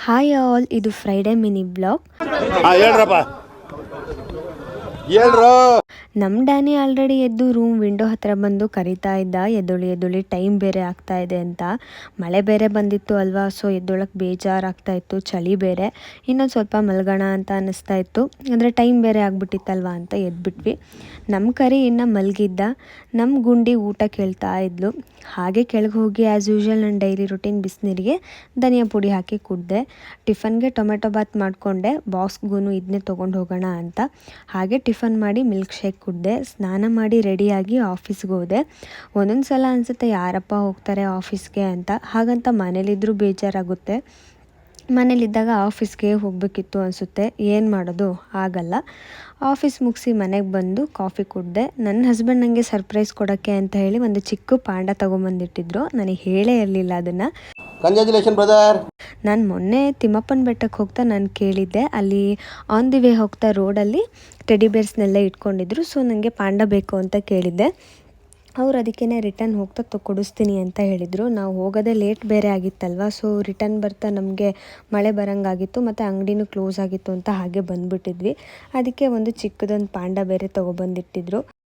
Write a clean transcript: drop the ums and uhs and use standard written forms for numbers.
Hi all, ಇದು Friday mini blog. ನಮ್ಮ Danny already ಎದ್ದು ರೂಮ್ ವಿಂಡೋ ಹತ್ರ ಬಂದು ಕರಿತಾ ಇದ್ದ, ಎದ್ದೊಳಿ ಟೈಮ್ ಬೇರೆ ಆಗ್ತಾ ಇದೆ ಅಂತ. ಮಳೆ ಬೇರೆ ಬಂದಿತ್ತು ಅಲ್ವಾ, ಸೊ ಎದ್ದೊಳಕ್ಕೆ ಬೇಜಾರಾಗ್ತಾ ಇತ್ತು, ಚಳಿ ಬೇರೆ. ಇನ್ನೊಂದು ಸ್ವಲ್ಪ ಮಲ್ಗೋಣ ಅಂತ ಅನ್ನಿಸ್ತಾ ಇತ್ತು, ಅಂದರೆ ಟೈಮ್ ಬೇರೆ ಆಗ್ಬಿಟ್ಟಿತ್ತಲ್ವ ಅಂತ ಎದ್ಬಿಟ್ವಿ. ನಮ್ಮ ಕರಿ ಇನ್ನು ಮಲಗಿದ್ದ, ನಮ್ಮ ಗುಂಡಿ ಊಟ ಕೇಳ್ತಾ ಇದ್ಲು. ಹಾಗೆ ಕೆಳಗೆ ಹೋಗಿ ಆ್ಯಸ್ ಯೂಶ್ವಲ್ ನನ್ನ ಡೈಲಿ ರುಟೀನ್ ಬಿಸಿನೀರಿಗೆ ಧನಿಯಾ ಪುಡಿ ಹಾಕಿ ಕುಡಿದೆ. ಟಿಫನ್ಗೆ ಟೊಮೆಟೊ ಬಾತ್ ಮಾಡಿಕೊಂಡೆ, ಬಾಕ್ಸ್ಗೂ ಇದನ್ನೇ ತೊಗೊಂಡು ಹೋಗೋಣ ಅಂತ. ಹಾಗೆ ಟಿಫನ್ ಮಾಡಿ ಮಿಲ್ಕ್ ಶೇಕ್ ಕುಡಿದೆ. ಸ್ನಾನ ಮಾಡಿ ರೆಡಿಯಾಗಿ ಆಫೀಸ್ಗೆ ಹೋದೆ. ಒಂದೊಂದು ಸಲ ಅನಿಸುತ್ತೆ ಯಾರಪ್ಪ ಹೋಗ್ತಾರೆ ಆಫೀಸ್ಗೆ ಅಂತ. ಹಾಗಂತ ಮನೇಲಿದ್ದರೂ ಬೇಜಾರಾಗುತ್ತೆ, ಮನೇಲಿದ್ದಾಗ ಆಫೀಸ್ಗೆ ಹೋಗಬೇಕಿತ್ತು ಅನಿಸುತ್ತೆ. ಏನು ಮಾಡೋದು, ಆಗಲ್ಲ. ಆಫೀಸ್ ಮುಗಿಸಿ ಮನೆಗೆ ಬಂದು ಕಾಫಿ ಕುಡಿದೆ. ನನ್ನ ಹಸ್ಬೆಂಡ್ ನನಗೆ ಸರ್ಪ್ರೈಸ್ ಕೊಡೋಕ್ಕೆ ಅಂತ ಹೇಳಿ ಒಂದು ಚಿಕ್ಕ ಪಾಂಡ ತೊಗೊಂಬಂದಿಟ್ಟಿದ್ರು. ನನಗೆ ಹೇಳೇ ಇರಲಿಲ್ಲ ಅದನ್ನು. Congratulation brother. ನಾನು ಮೊನ್ನೆ ತಿಮ್ಮಪ್ಪನ ಬೆಟ್ಟಕ್ಕೆ ಹೋಗ್ತಾ ನಾನು ಕೇಳಿದ್ದೆ, ಅಲ್ಲಿ ಆನ್ ದಿ ವೇ ಹೋಗ್ತಾ ರೋಡಲ್ಲಿ ಟೆಡಿ ಬೇರ್ಸ್ನೆಲ್ಲ ಇಟ್ಕೊಂಡಿದ್ರು. ಸೊ ನನಗೆ ಪಾಂಡ ಬೇಕು ಅಂತ ಕೇಳಿದ್ದೆ. ಅವ್ರು ಅದಕ್ಕೇ ರಿಟರ್ನ್ ಹೋಗ್ತಾ ಕೊಡಿಸ್ತೀನಿ ಅಂತ ಹೇಳಿದರು. ನಾವು ಹೋಗೋದೇ ಲೇಟ್ ಬೇರೆ ಆಗಿತ್ತಲ್ವ, ಸೊ ರಿಟರ್ನ್ ಬರ್ತಾ ನಮಗೆ ಮಳೆ ಬರೋಂಗಾಗಿತ್ತು ಮತ್ತು ಅಂಗಡಿನೂ ಕ್ಲೋಸ್ ಆಗಿತ್ತು ಅಂತ ಹಾಗೆ ಬಂದುಬಿಟ್ಟಿದ್ವಿ. ಅದಕ್ಕೆ ಒಂದು ಚಿಕ್ಕದೊಂದು ಪಾಂಡ ಬೇರೆ ತೊಗೊಬಂದಿಟ್ಟಿದ್ರು.